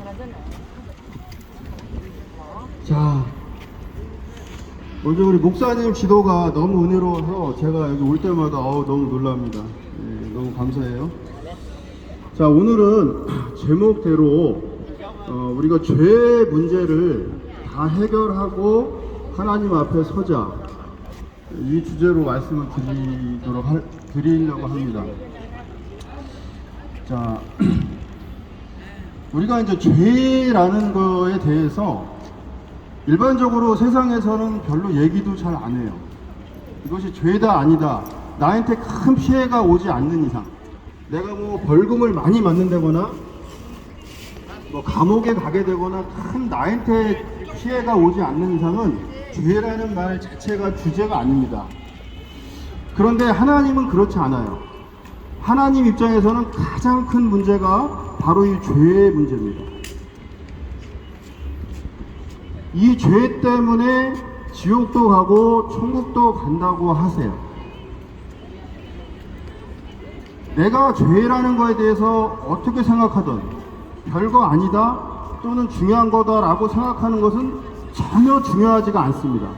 잠깐만. 자, 먼저 우리 목사님 지도가 너무 은혜로워서 제가 여기 올 때마다 너무 놀랍니다. 네, 너무 감사해요. 자, 오늘은 제목대로 우리가 죄의 문제를 다 해결하고 하나님 앞에 서자, 이 주제로 말씀을 드리려고 합니다. 자, 우리가 이제 죄라는 거에 대해서 일반적으로 세상에서는 별로 얘기도 잘 안 해요. 이것이 죄다 아니다, 나한테 큰 피해가 오지 않는 이상, 내가 뭐 벌금을 많이 맞는다거나 뭐 감옥에 가게 되거나 큰 나한테 피해가 오지 않는 이상은 죄라는 말 자체가 주제가 아닙니다. 그런데 하나님은 그렇지 않아요. 하나님 입장에서는 가장 큰 문제가 바로 이 죄의 문제입니다. 이 죄 때문에 지옥도 가고 천국도 간다고 하세요. 내가 죄라는 거에 대해서 어떻게 생각하든 별거 아니다 또는 중요한 거다라고 생각하는 것은 전혀 중요하지가 않습니다.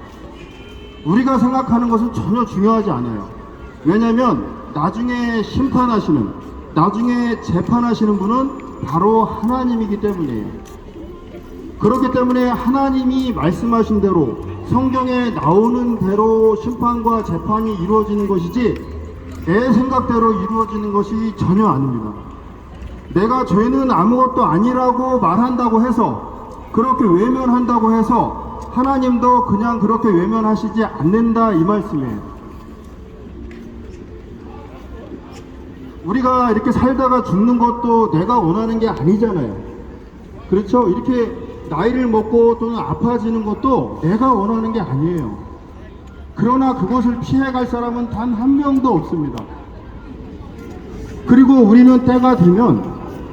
우리가 생각하는 것은 전혀 중요하지 않아요. 왜냐하면 나중에 심판하시는, 나중에 재판하시는 분은 바로 하나님이기 때문이에요. 그렇기 때문에 하나님이 말씀하신 대로, 성경에 나오는 대로 심판과 재판이 이루어지는 것이지 내 생각대로 이루어지는 것이 전혀 아닙니다. 내가 죄는 아무것도 아니라고 말한다고 해서, 그렇게 외면한다고 해서 하나님도 그냥 그렇게 외면하시지 않는다, 이 말씀이에요. 우리가 이렇게 살다가 죽는 것도 내가 원하는 게 아니잖아요. 그렇죠? 이렇게 나이를 먹고 또는 아파지는 것도 내가 원하는 게 아니에요. 그러나 그것을 피해갈 사람은 단 한 명도 없습니다. 그리고 우리는 때가 되면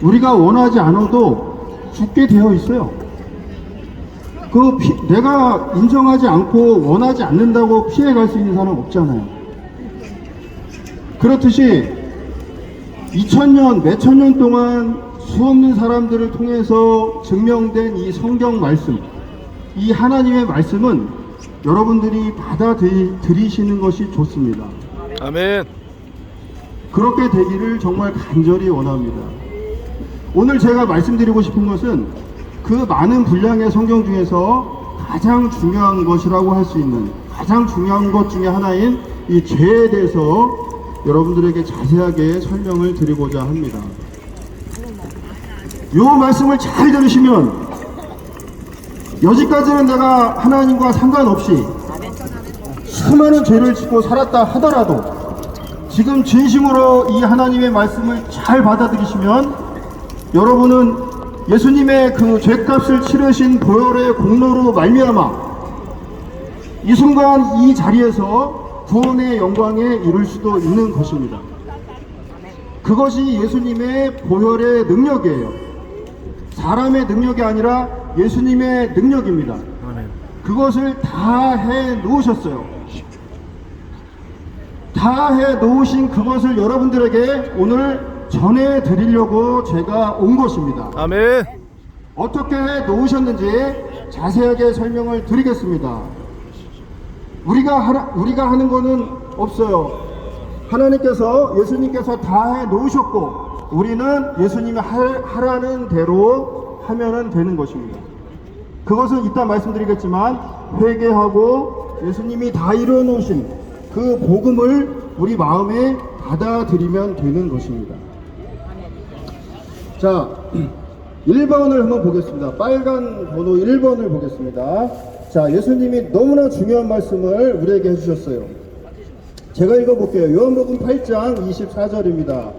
우리가 원하지 않아도 죽게 되어 있어요. 내가 인정하지 않고 원하지 않는다고 피해갈 수 있는 사람은 없잖아요. 그렇듯이 2000년, 몇천 년 동안 수없는 사람들을 통해서 증명된 이 성경 말씀, 이 하나님의 말씀은 여러분들이 받아들이시는 것이 좋습니다. 아멘. 그렇게 되기를 정말 간절히 원합니다. 오늘 제가 말씀드리고 싶은 것은 그 많은 분량의 성경 중에서 가장 중요한 것이라고 할 수 있는, 가장 중요한 것 중에 하나인 이 죄에 대해서 여러분들에게 자세하게 설명을 드리고자 합니다. 이 말씀을 잘 들으시면, 여지까지는 내가 하나님과 상관없이 수많은 죄를 짓고 살았다 하더라도 지금 진심으로 이 하나님의 말씀을 잘 받아들이시면 여러분은 예수님의 그 죄값을 치르신 보혈의 공로로 말미암아 이 순간 이 자리에서 구원의 영광에 이를 수도 있는 것입니다. 그것이 예수님의 보혈의 능력이에요. 사람의 능력이 아니라 예수님의 능력입니다. 그것을 다 해 놓으셨어요. 다 해 놓으신 그것을 여러분들에게 오늘 전해 드리려고 제가 온 것입니다. 아멘. 어떻게 해 놓으셨는지 자세하게 설명을 드리겠습니다. 우리가 하는 거는 없어요. 하나님께서, 예수님께서 다 해 놓으셨고 우리는 예수님이 하라는 대로 하면은 되는 것입니다. 그것은 이따 말씀드리겠지만 회개하고 예수님이 다 이루어 놓으신 그 복음을 우리 마음에 받아들이면 되는 것입니다. 자, 1번을 한번 보겠습니다. 빨간 번호 1번을 보겠습니다. 자, 예수님이 너무나 중요한 말씀을 우리에게 해주셨어요. 제가 읽어볼게요. 요한복음 8장 24절입니다.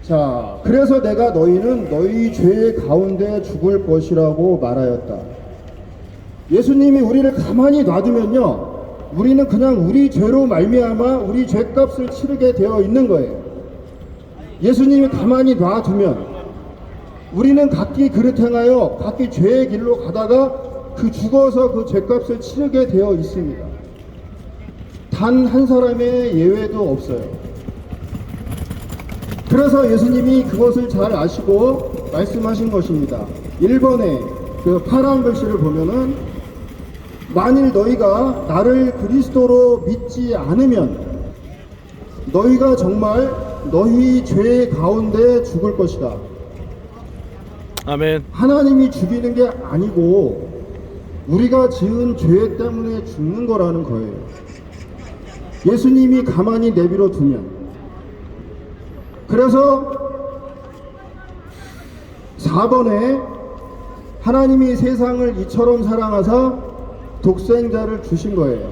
자, 그래서 내가 너희는 너희 죄 가운데 죽을 것이라고 말하였다. 예수님이 우리를 가만히 놔두면요, 우리는 그냥 우리 죄로 말미암아 우리 죄값을 치르게 되어 있는 거예요. 예수님이 가만히 놔두면 우리는 각기 그릇 행하여 각기 죄의 길로 가다가 그 죽어서 그 죄값을 치르게 되어 있습니다. 단 한 사람의 예외도 없어요. 그래서 예수님이 그것을 잘 아시고 말씀하신 것입니다. 1번에 그 파란 글씨를 보면은 만일 너희가 나를 그리스도로 믿지 않으면 너희가 정말 너희 죄 가운데 죽을 것이다. 아멘. 하나님이 죽이는 게 아니고 우리가 지은 죄 때문에 죽는 거라는 거예요. 예수님이 가만히 내버려 두면. 그래서 4번에 하나님이 세상을 이처럼 사랑하사 독생자를 주신 거예요.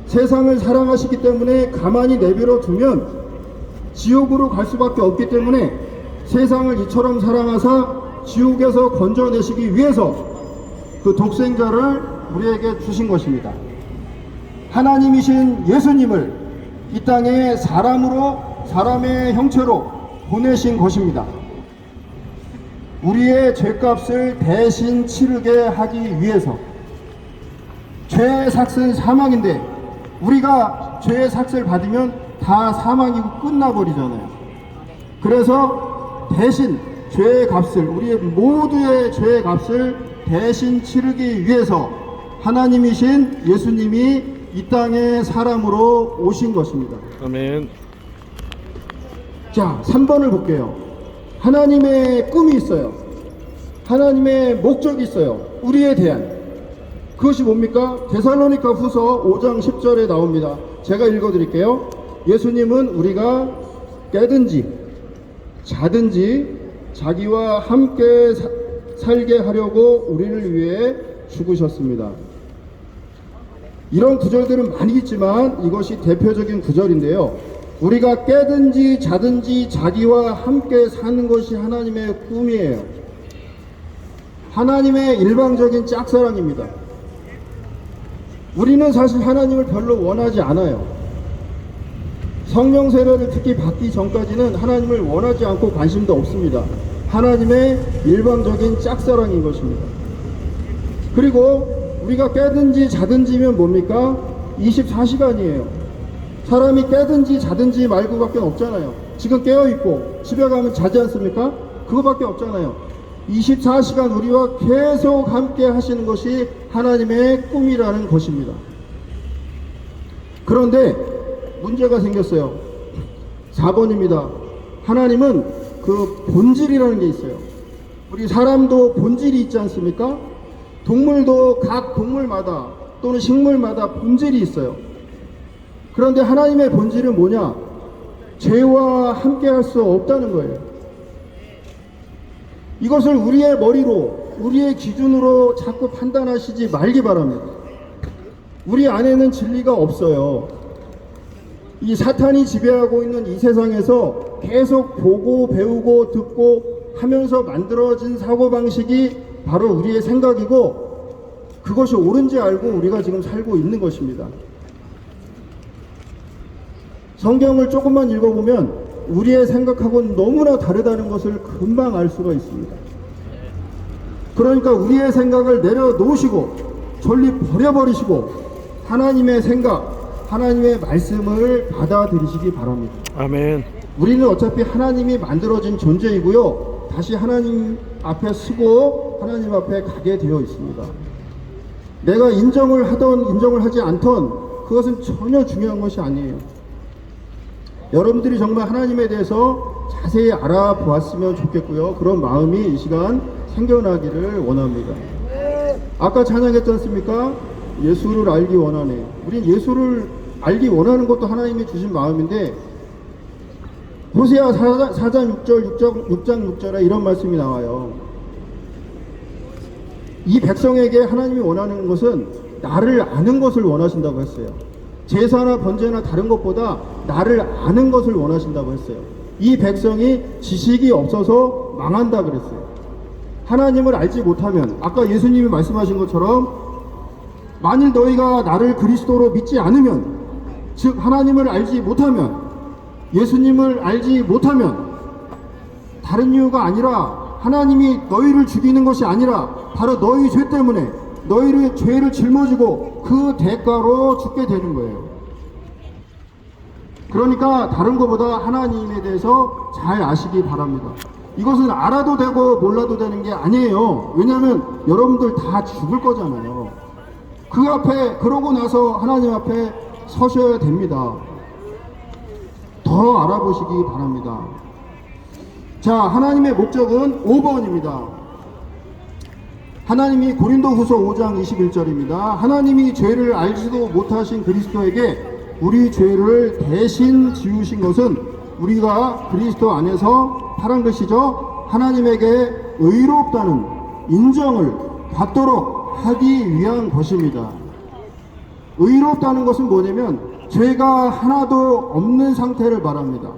세상을 사랑하시기 때문에 가만히 내버려 두면 지옥으로 갈 수밖에 없기 때문에 세상을 이처럼 사랑하사 지옥에서 건져내시기 위해서 그 독생자를 우리에게 주신 것입니다. 하나님이신 예수님을 이 땅에 사람의 형체로 보내신 것입니다. 우리의 죄값을 대신 치르게 하기 위해서. 죄의 삭은 사망인데 우리가 죄의 삭을 받으면 다 사망이고 끝나버리잖아요. 그래서 대신 죄의 값을, 우리의 모두의 죄의 값을 대신 치르기 위해서 하나님이신 예수님이 이 땅에 사람으로 오신 것입니다. 아멘. 자, 3번을 볼게요. 하나님의 꿈이 있어요. 하나님의 목적이 있어요. 우리에 대한. 그것이 뭡니까? 데살로니가 후서 5장 10절에 나옵니다. 제가 읽어드릴게요. 예수님은 우리가 깨든지 자든지 자기와 함께 살게 하려고 우리를 위해 죽으셨습니다. 이런 구절들은 많이 있지만 이것이 대표적인 구절인데요. 우리가 깨든지 자든지 자기와 함께 사는 것이 하나님의 꿈이에요. 하나님의 일방적인 짝사랑입니다. 우리는 사실 하나님을 별로 원하지 않아요. 성령 세례를 특히 받기 전까지는 하나님을 원하지 않고 관심도 없습니다. 하나님의 일방적인 짝사랑인 것입니다. 그리고 우리가 깨든지 자든지면 뭡니까? 24시간이에요. 사람이 깨든지 자든지 말고밖에 없잖아요. 지금 깨어있고 집에 가면 자지 않습니까? 그거밖에 없잖아요. 24시간 우리와 계속 함께 하시는 것이 하나님의 꿈이라는 것입니다. 그런데 문제가 생겼어요. 4번입니다. 하나님은 그 본질이라는 게 있어요. 우리 사람도 본질이 있지 않습니까? 동물도 각 동물마다 또는 식물마다 본질이 있어요. 그런데 하나님의 본질은 뭐냐? 죄와 함께 할 수 없다는 거예요. 이것을 우리의 머리로, 우리의 기준으로 자꾸 판단하시지 말기 바랍니다. 우리 안에는 진리가 없어요. 이 사탄이 지배하고 있는 이 세상에서 계속 보고 배우고 듣고 하면서 만들어진 사고방식이 바로 우리의 생각이고 그것이 옳은지 알고 우리가 지금 살고 있는 것입니다. 성경을 조금만 읽어보면 우리의 생각하고는 너무나 다르다는 것을 금방 알 수가 있습니다. 그러니까 우리의 생각을 내려놓으시고 전리 버려버리시고 하나님의 생각, 하나님의 말씀을 받아들이시기 바랍니다. 아멘. 우리는 어차피 하나님이 만들어진 존재이고요. 다시 하나님 앞에 서고 하나님 앞에 가게 되어 있습니다. 내가 인정을 하던 인정을 하지 않던 그것은 전혀 중요한 것이 아니에요. 여러분들이 정말 하나님에 대해서 자세히 알아보았으면 좋겠고요. 그런 마음이 이 시간 생겨나기를 원합니다. 아까 찬양했지 않습니까? 예수를 알기 원하네. 우린 예수를 알기 원하는 것도 하나님이 주신 마음인데 호세아 4장 6장 6절에 이런 말씀이 나와요. 이 백성에게 하나님이 원하는 것은 나를 아는 것을 원하신다고 했어요. 제사나 번제나 다른 것보다 나를 아는 것을 원하신다고 했어요. 이 백성이 지식이 없어서 망한다 그랬어요. 하나님을 알지 못하면 아까 예수님이 말씀하신 것처럼 만일 너희가 나를 그리스도로 믿지 않으면 즉 하나님을 알지 못하면 예수님을 알지 못하면 다른 이유가 아니라 하나님이 너희를 죽이는 것이 아니라 바로 너희 죄 때문에 너희를 죄를 짊어지고 그 대가로 죽게 되는 거예요. 그러니까 다른 것보다 하나님에 대해서 잘 아시기 바랍니다. 이것은 알아도 되고 몰라도 되는 게 아니에요. 왜냐하면 여러분들 다 죽을 거잖아요. 그 앞에, 그러고 나서 하나님 앞에 서셔야 됩니다. 더 알아보시기 바랍니다. 자, 하나님의 목적은 5번입니다. 하나님이 고린도후서 5장 21절입니다. 하나님이 죄를 알지도 못하신 그리스도에게 우리 죄를 대신 지우신 것은 우리가 그리스도 안에서 파란 글씨죠. 하나님에게 의롭다는 인정을 받도록 하기 위한 것입니다. 의롭다는 것은 뭐냐면 죄가 하나도 없는 상태를 말합니다.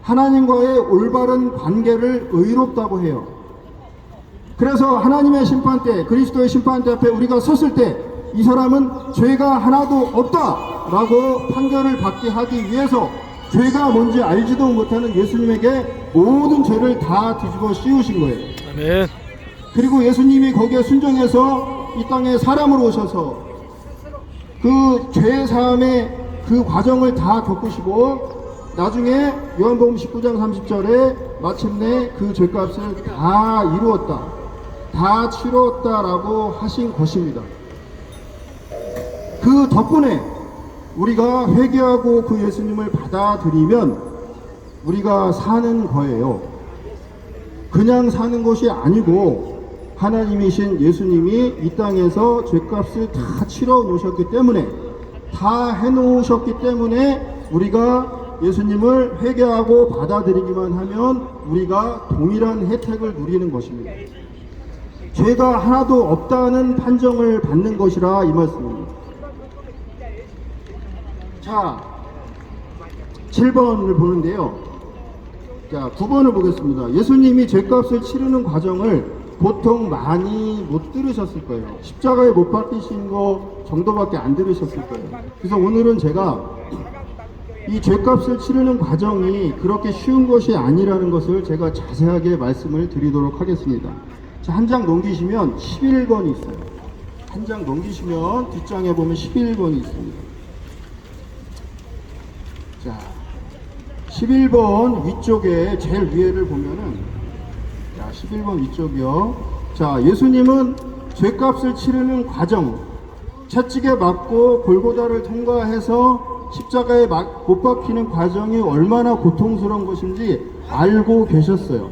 하나님과의 올바른 관계를 의롭다고 해요. 그래서 하나님의 심판대, 그리스도의 심판대 앞에 우리가 섰을 때 이 사람은 죄가 하나도 없다라고 판결을 받게 하기 위해서 죄가 뭔지 알지도 못하는 예수님에게 모든 죄를 다 뒤집어 씌우신 거예요. 아멘. 그리고 예수님이 거기에 순종해서 이 땅에 사람으로 오셔서 그 죄 사함의 그 과정을 다 겪으시고 나중에 요한복음 19장 30절에 마침내 그 죄값을 다 이루었다, 다 치렀다라고 하신 것입니다. 그 덕분에 우리가 회개하고 그 예수님을 받아들이면 우리가 사는 거예요. 그냥 사는 것이 아니고 하나님이신 예수님이 이 땅에서 죄값을 다 치러 놓으셨기 때문에, 다 해놓으셨기 때문에 우리가 예수님을 회개하고 받아들이기만 하면 우리가 동일한 혜택을 누리는 것입니다. 죄가 하나도 없다는 판정을 받는 것이라 이 말씀입니다. 자, 7번을 보는데요. 자, 9번을 보겠습니다. 예수님이 죄값을 치르는 과정을 보통 많이 못 들으셨을 거예요. 십자가에 못 박히신 거 정도밖에 안 들으셨을 거예요. 그래서 오늘은 제가 이 죄값을 치르는 과정이 그렇게 쉬운 것이 아니라는 것을 제가 자세하게 말씀을 드리도록 하겠습니다. 자, 한 장 넘기시면 11번이 있어요. 한 장 넘기시면 뒷장에 보면 11번이 있습니다. 자, 11번 위쪽에 제일 위에를 보면은, 자, 11번 위쪽이요. 자, 예수님은 죄값을 치르는 과정, 채찍에 맞고 골고다를 통과해서 십자가에 못 박히는 과정이 얼마나 고통스러운 것인지 알고 계셨어요.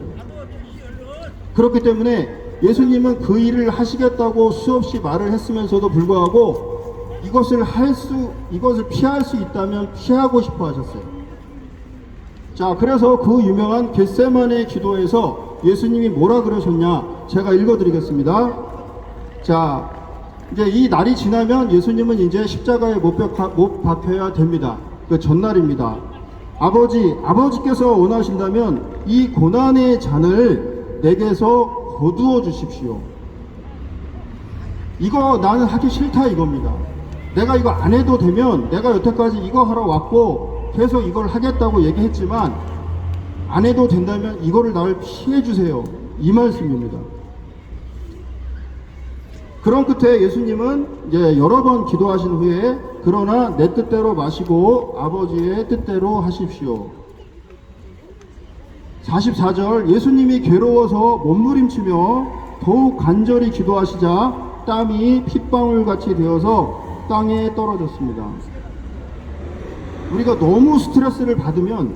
그렇기 때문에 예수님은 그 일을 하시겠다고 수없이 말을 했으면서도 불구하고 이것을 피할 수 있다면 피하고 싶어 하셨어요. 자, 그래서 그 유명한 겟세마네 기도에서 예수님이 뭐라 그러셨냐, 제가 읽어드리겠습니다. 자, 이제 이 날이 지나면 예수님은 이제 십자가에 못 박혀야 됩니다. 그 전날입니다. 아버지께서 원하신다면 이 고난의 잔을 내게서 거두어 주십시오. 이거 나는 하기 싫다 이겁니다. 내가 이거 안 해도 되면, 내가 여태까지 이거 하러 왔고 계속 이걸 하겠다고 얘기했지만 안 해도 된다면 이거를 나를 피해 주세요, 이 말씀입니다. 그런 끝에 예수님은 이제 여러 번 기도하신 후에 그러나 내 뜻대로 마시고 아버지의 뜻대로 하십시오. 44절, 예수님이 괴로워서 몸부림치며 더욱 간절히 기도하시자 땀이 핏방울같이 되어서 땅에 떨어졌습니다. 우리가 너무 스트레스를 받으면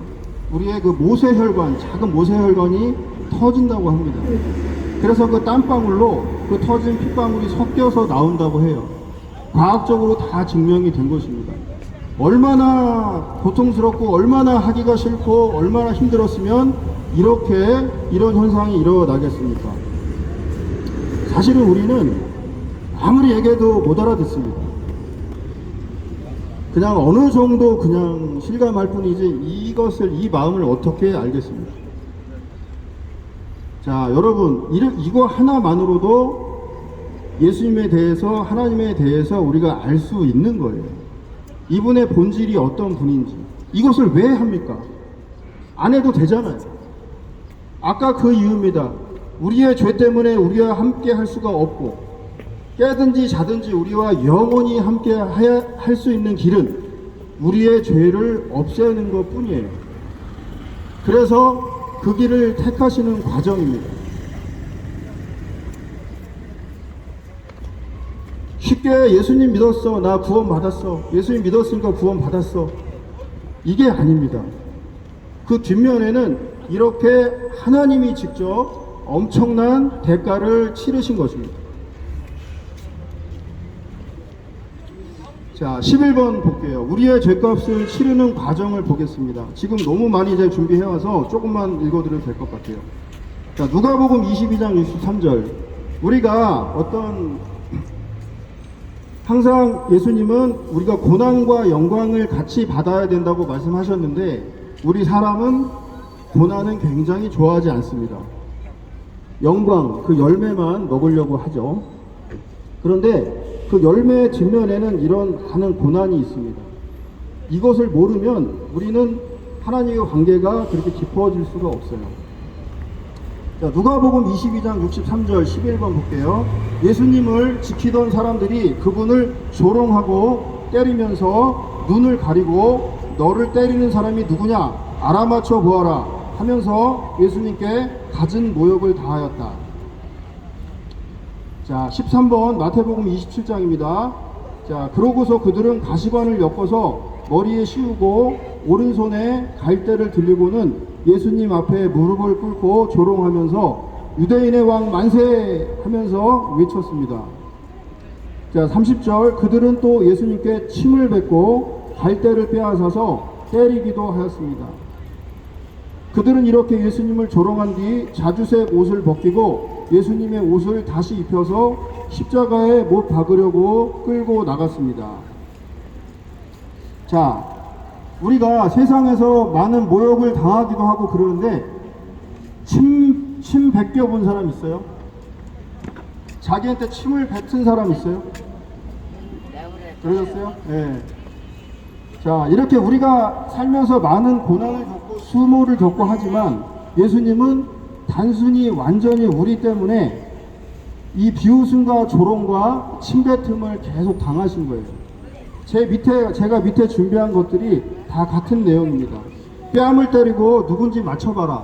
우리의 그 모세혈관, 작은 모세혈관이 터진다고 합니다. 그래서 그 땀방울로 그 터진 핏방울이 섞여서 나온다고 해요. 과학적으로 다 증명이 된 것입니다. 얼마나 고통스럽고 얼마나 하기가 싫고 얼마나 힘들었으면 이런 현상이 일어나겠습니까? 사실은 우리는 아무리 얘기해도 못 알아듣습니다. 그냥 어느 정도 그냥 실감할 뿐이지 이 마음을 어떻게 알겠습니까? 자, 여러분, 이거 하나만으로도 예수님에 대해서, 하나님에 대해서 우리가 알 수 있는 거예요. 이분의 본질이 어떤 분인지. 이것을 왜 합니까? 안 해도 되잖아요. 아까 그 이유입니다. 우리의 죄 때문에 우리와 함께 할 수가 없고, 깨든지 자든지 우리와 영원히 함께 할 수 있는 길은 우리의 죄를 없애는 것 뿐이에요. 그래서 그 길을 택하시는 과정입니다. 쉽게 예수님 믿었어, 나 구원 받았어, 예수님 믿었으니까 구원 받았어, 이게 아닙니다. 그 뒷면에는 이렇게 하나님이 직접 엄청난 대가를 치르신 것입니다. 자, 11번 볼게요. 우리의 죄값을 치르는 과정을 보겠습니다. 지금 너무 많이 제가 준비해와서 조금만 읽어드려도 될 것 같아요. 자, 누가복음 22장 63절. 우리가 항상 예수님은 우리가 고난과 영광을 같이 받아야 된다고 말씀하셨는데, 우리 사람은 고난은 굉장히 좋아하지 않습니다. 영광, 그 열매만 먹으려고 하죠. 그런데 그 열매의 뒷면에는 이런 많은 고난이 있습니다. 이것을 모르면 우리는 하나님의 관계가 그렇게 깊어질 수가 없어요. 자, 누가복음 22장 63절 11번 볼게요. 예수님을 지키던 사람들이 그분을 조롱하고 때리면서 눈을 가리고 너를 때리는 사람이 누구냐? 알아맞혀 보아라 하면서 예수님께 갖은 모욕을 다하였다. 자, 13번 마태복음 27장입니다. 자, 그러고서 그들은 가시관을 엮어서 머리에 씌우고 오른손에 갈대를 들리고는 예수님 앞에 무릎을 꿇고 조롱하면서 유대인의 왕 만세 하면서 외쳤습니다. 자, 30절 그들은 또 예수님께 침을 뱉고 갈대를 빼앗아서 때리기도 하였습니다. 그들은 이렇게 예수님을 조롱한 뒤 자주색 옷을 벗기고 예수님의 옷을 다시 입혀서 십자가에 못 박으려고 끌고 나갔습니다. 자, 우리가 세상에서 많은 모욕을 당하기도 하고 그러는데 침 뱉겨본 사람 있어요? 자기한테 침을 뱉은 사람 있어요? 그러셨어요? 네. 자, 이렇게 우리가 살면서 많은 고난을 겪고 수모를 겪고 하지만 예수님은 단순히 완전히 우리 때문에 이 비웃음과 조롱과 침뱉음을 계속 당하신 거예요. 제가 밑에 준비한 것들이 다 같은 내용입니다. 뺨을 때리고 누군지 맞춰봐라.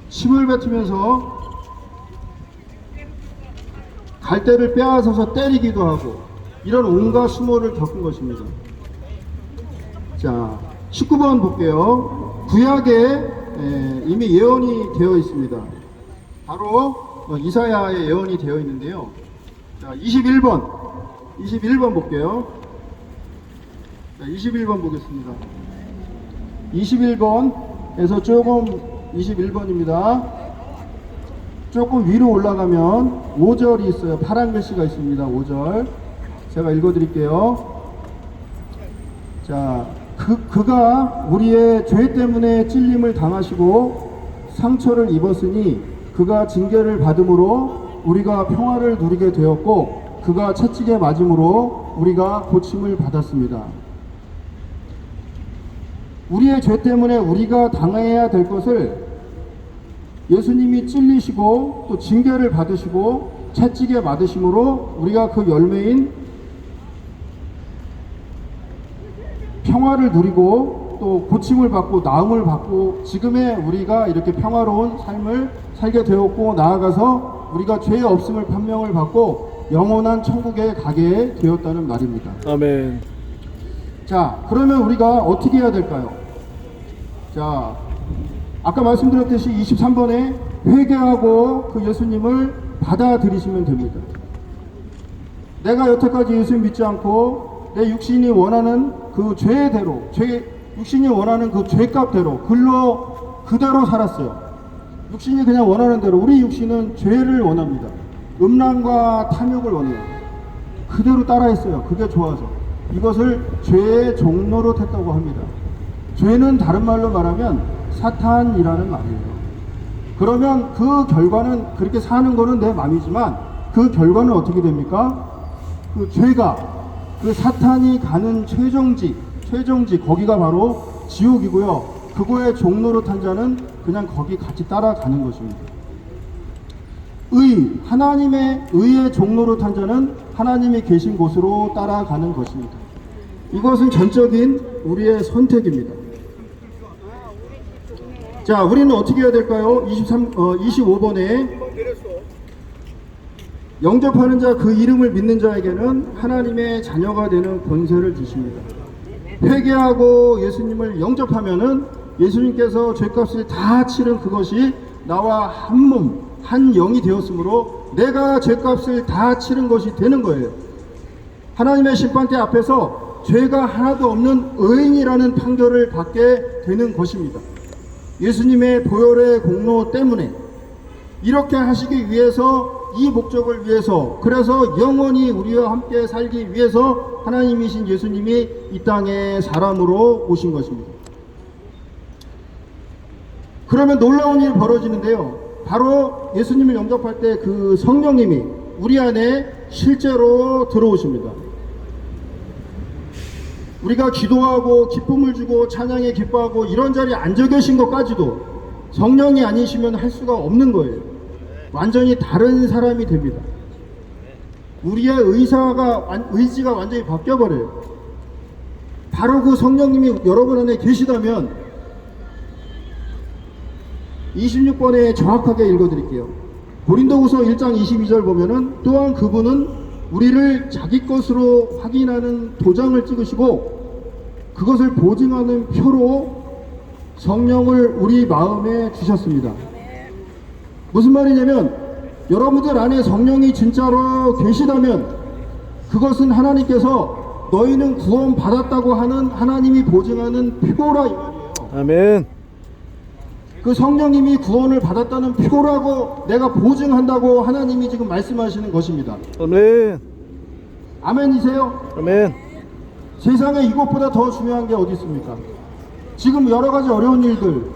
침을 뱉으면서 갈대를 빼앗아서 때리기도 하고 이런 온갖 수모를 겪은 것입니다. 자, 19번 볼게요. 구약에 이미 예언이 되어 있습니다. 바로 이사야의 예언이 되어 있는데요. 자, 21번 볼게요. 자, 21번 보겠습니다. 21번에서 조금 21번입니다. 조금 위로 올라가면 5절이 있어요. 파란 글씨가 있습니다. 5절 제가 읽어드릴게요. 자, 그가 우리의 죄 때문에 찔림을 당하시고 상처를 입었으니 그가 징계를 받음으로 우리가 평화를 누리게 되었고 그가 채찍에 맞음으로 우리가 고침을 받았습니다. 우리의 죄 때문에 우리가 당해야 될 것을 예수님이 찔리시고 또 징계를 받으시고 채찍에 맞으심으로 우리가 그 열매인 평화를 누리고 또 고침을 받고 나음을 받고 지금의 우리가 이렇게 평화로운 삶을 살게 되었고 나아가서 우리가 죄의 없음을 판명을 받고 영원한 천국에 가게 되었다는 말입니다. 아멘. 자, 그러면 우리가 어떻게 해야 될까요? 자, 아까 말씀드렸듯이 23번에 회개하고 그 예수님을 받아들이시면 됩니다. 내가 여태까지 예수님 믿지 않고 내 육신이 원하는 그 죄대로, 육신이 원하는 그 죄값대로 그대로 살았어요. 육신이 그냥 원하는 대로. 우리 육신은 죄를 원합니다. 음란과 탐욕을 원해요. 그대로 따라했어요. 그게 좋아서. 이것을 죄의 종로로 했다고 합니다. 죄는 다른 말로 말하면 사탄이라는 말이에요. 그러면 그 결과는 그렇게 사는 거는 내 마음이지만 그 결과는 어떻게 됩니까? 그 죄가 그 사탄이 가는 최종지 거기가 바로 지옥이고요. 그거의 종로로 탄 자는 그냥 거기 같이 따라가는 것입니다. 하나님의 의의 종로로 탄 자는 하나님이 계신 곳으로 따라가는 것입니다. 이것은 전적인 우리의 선택입니다. 자, 우리는 어떻게 해야 될까요? 25번에 영접하는 자 그 이름을 믿는 자에게는 하나님의 자녀가 되는 권세를 주십니다. 회개하고 예수님을 영접하면은 예수님께서 죄값을 다 치른 그것이 나와 한 몸, 한 영이 되었으므로 내가 죄값을 다 치른 것이 되는 거예요. 하나님의 심판대 앞에서 죄가 하나도 없는 의인이라는 판결을 받게 되는 것입니다. 예수님의 보혈의 공로 때문에 이렇게 하시기 위해서, 이 목적을 위해서, 그래서 영원히 우리와 함께 살기 위해서 하나님이신 예수님이 이 땅에 사람으로 오신 것입니다. 그러면 놀라운 일이 벌어지는데요. 바로 예수님을 영접할 때 그 성령님이 우리 안에 실제로 들어오십니다. 우리가 기도하고 기쁨을 주고 찬양에 기뻐하고 이런 자리에 앉아 계신 것까지도 성령이 아니시면 할 수가 없는 거예요. 완전히 다른 사람이 됩니다. 우리의 의지가 완전히 바뀌어버려요. 바로 그 성령님이 여러분 안에 계시다면 26번에 정확하게 읽어드릴게요. 고린도후서 1장 22절 보면은 또한 그분은 우리를 자기 것으로 확인하는 도장을 찍으시고 그것을 보증하는 표로 성령을 우리 마음에 주셨습니다. 무슨 말이냐면 여러분들 안에 성령이 진짜로 계시다면 그것은 하나님께서 너희는 구원 받았다고 하는 하나님이 보증하는 표라 이 말이에요. 아멘. 그 성령님이 구원을 받았다는 표라고 내가 보증한다고 하나님이 지금 말씀하시는 것입니다. 아멘. 아멘이세요? 아멘. 세상에 이것보다 더 중요한 게 어디 있습니까? 지금 여러 가지 어려운 일들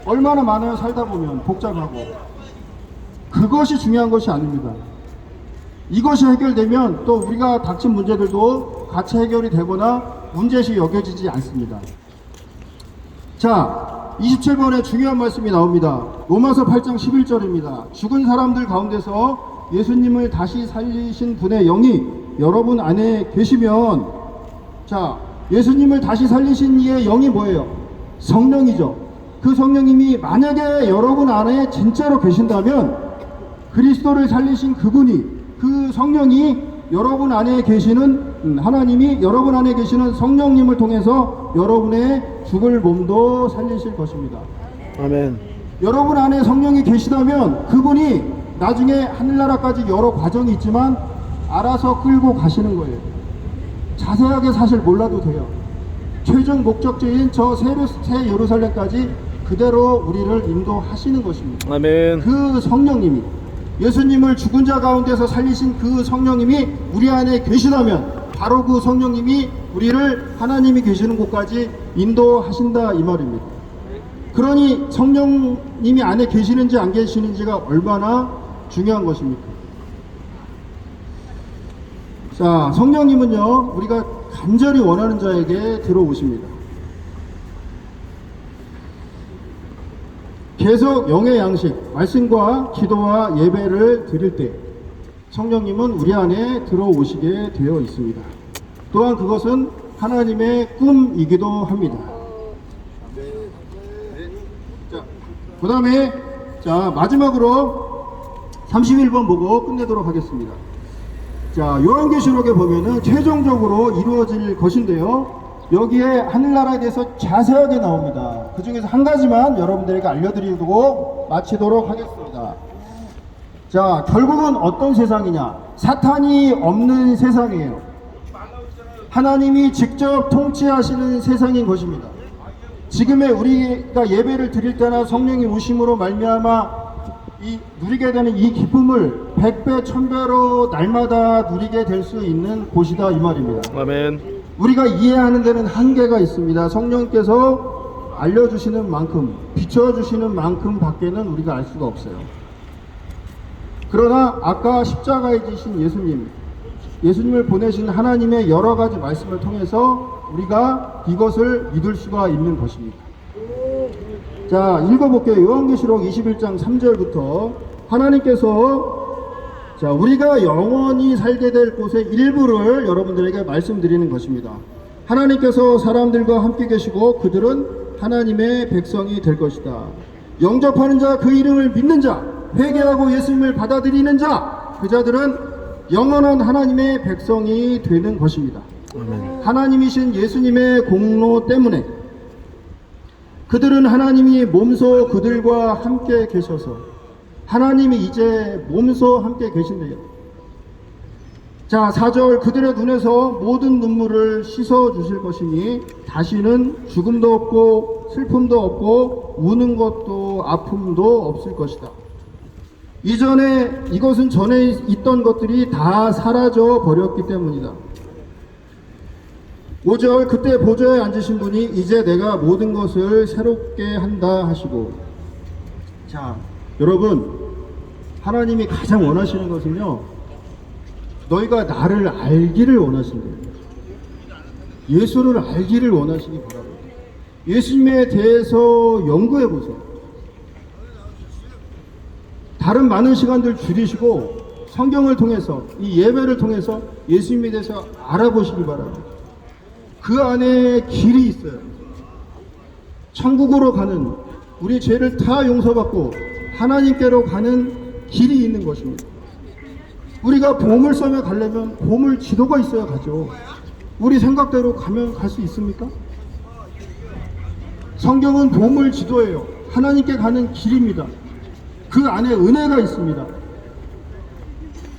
얼마나 많아요. 살다 보면 복잡하고. 그것이 중요한 것이 아닙니다. 이것이 해결되면 또 우리가 닥친 문제들도 같이 해결이 되거나 문제시 여겨지지 않습니다. 자, 27번에 중요한 말씀이 나옵니다. 로마서 8장 11절입니다. 죽은 사람들 가운데서 예수님을 다시 살리신 분의 영이 여러분 안에 계시면, 자, 예수님을 다시 살리신 이의 영이 뭐예요? 성령이죠. 그 성령님이 만약에 여러분 안에 진짜로 계신다면 그리스도를 살리신 그분이, 그 성령이 여러분 안에 계시는 하나님이 여러분 안에 계시는 성령님을 통해서 여러분의 죽을 몸도 살리실 것입니다. 아멘. 여러분 안에 성령이 계시다면 그분이 나중에 하늘나라까지 여러 과정이 있지만 알아서 끌고 가시는 거예요. 자세하게 사실 몰라도 돼요. 최종 목적지인 저 새 예루살렘까지 그대로 우리를 인도하시는 것입니다. 아멘. 그 성령님이, 예수님을 죽은 자 가운데서 살리신 그 성령님이 우리 안에 계시다면 바로 그 성령님이 우리를 하나님이 계시는 곳까지 인도하신다 이 말입니다. 그러니 성령님이 안에 계시는지 안 계시는지가 얼마나 중요한 것입니까? 자, 성령님은요, 우리가 간절히 원하는 자에게 들어오십니다. 계속 영의 양식, 말씀과 기도와 예배를 드릴 때 성령님은 우리 안에 들어오시게 되어 있습니다. 또한 그것은 하나님의 꿈이기도 합니다. 자, 그 다음에 마지막으로 31번 보고 끝내도록 하겠습니다. 자, 요한계시록에 보면은 최종적으로 이루어질 것인데요, 여기에 하늘나라에 대해서 자세하게 나옵니다. 그 중에서 한 가지만 여러분들에게 알려드리고 마치도록 하겠습니다. 자, 결국은 어떤 세상이냐? 사탄이 없는 세상이에요. 하나님이 직접 통치하시는 세상인 것입니다. 지금의 우리가 예배를 드릴 때나 성령이 오심으로 말미암아 누리게 되는 이 기쁨을 100배, 1000배로 날마다 누리게 될 수 있는 곳이다 이 말입니다. 아멘. 우리가 이해하는 데는 한계가 있습니다. 성령께서 알려주시는 만큼, 비춰주시는 만큼 밖에는 우리가 알 수가 없어요. 그러나 아까 십자가에 지신 예수님을 보내신 하나님의 여러 가지 말씀을 통해서 우리가 이것을 믿을 수가 있는 것입니다. 자, 읽어볼게요. 요한계시록 21장 3절부터 하나님께서 우리가 영원히 살게 될 곳의 일부를 여러분들에게 말씀드리는 것입니다. 하나님께서 사람들과 함께 계시고 그들은 하나님의 백성이 될 것이다. 영접하는 자, 그 이름을 믿는 자, 회개하고 예수님을 받아들이는 자, 그 자들은 영원한 하나님의 백성이 되는 것입니다. 아멘. 하나님이신 예수님의 공로 때문에 그들은 하나님이 몸소 그들과 함께 계셔서 하나님이 이제 몸소 함께 계신대요. 자, 4절, 그들의 눈에서 모든 눈물을 씻어 주실 것이니 다시는 죽음도 없고 슬픔도 없고 우는 것도 아픔도 없을 것이다. 이것은 전에 있던 것들이 다 사라져 버렸기 때문이다. 5절, 그때 보좌에 앉으신 분이 이제 내가 모든 것을 새롭게 한다 하시고. 자, 여러분, 하나님이 가장 원하시는 것은요, 너희가 나를 알기를 원하시는 거예요. 예수를 알기를 원하시기 바랍니다. 예수님에 대해서 연구해 보세요. 다른 많은 시간들 줄이시고 성경을 통해서, 이 예배를 통해서 예수님에 대해서 알아보시기 바랍니다. 그 안에 길이 있어요. 천국으로 가는, 우리 죄를 다 용서받고 하나님께로 가는 길이 있는 것입니다. 우리가 보물섬에 가려면 보물 지도가 있어야 가죠. 우리 생각대로 가면 갈 수 있습니까? 성경은 보물 지도예요. 하나님께 가는 길입니다. 그 안에 은혜가 있습니다.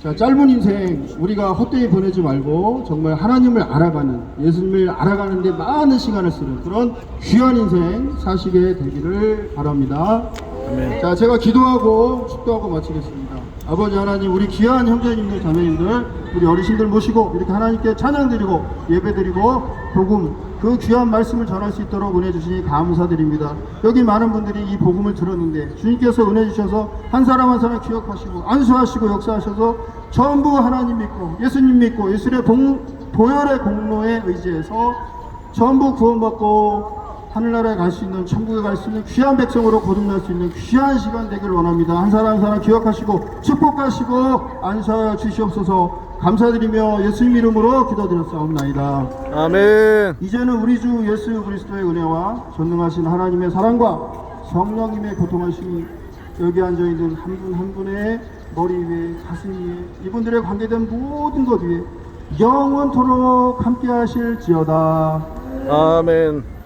자, 짧은 인생 우리가 헛되이 보내지 말고 정말 하나님을 알아가는, 예수님을 알아가는 데 많은 시간을 쓰는 그런 귀한 인생 사시게 되기를 바랍니다. 아멘. 자, 제가 기도하고 축도하고 마치겠습니다. 아버지 하나님, 우리 귀한 형제님들, 자매님들, 우리 어르신들 모시고 이렇게 하나님께 찬양드리고 예배드리고 복음, 그 귀한 말씀을 전할 수 있도록 은혜 주시니 감사드립니다. 여기 많은 분들이 이 복음을 들었는데 주님께서 은혜 주셔서 한 사람 한 사람 기억하시고 안수하시고 역사하셔서 전부 하나님 믿고 예수님 믿고 예수의 보혈의 공로에 의지해서 전부 구원받고 하늘나라에 갈 수 있는, 천국에 갈 수 있는 귀한 백성으로 거듭날 수 있는 귀한 시간 되길 원합니다. 한 사람 한 사람 기억하시고 축복하시고 안수하여 주시옵소서. 감사드리며 예수님 이름으로 기도드렸사옵나이다. 아멘. 이제는 우리 주 예수 그리스도의 은혜와 전능하신 하나님의 사랑과 성령님의 교통하심이 여기 앉아있는 한 분 한 분의 머리 위에, 가슴 위에, 이분들의 관계된 모든 것 위에 영원토록 함께 하실지어다. 아멘.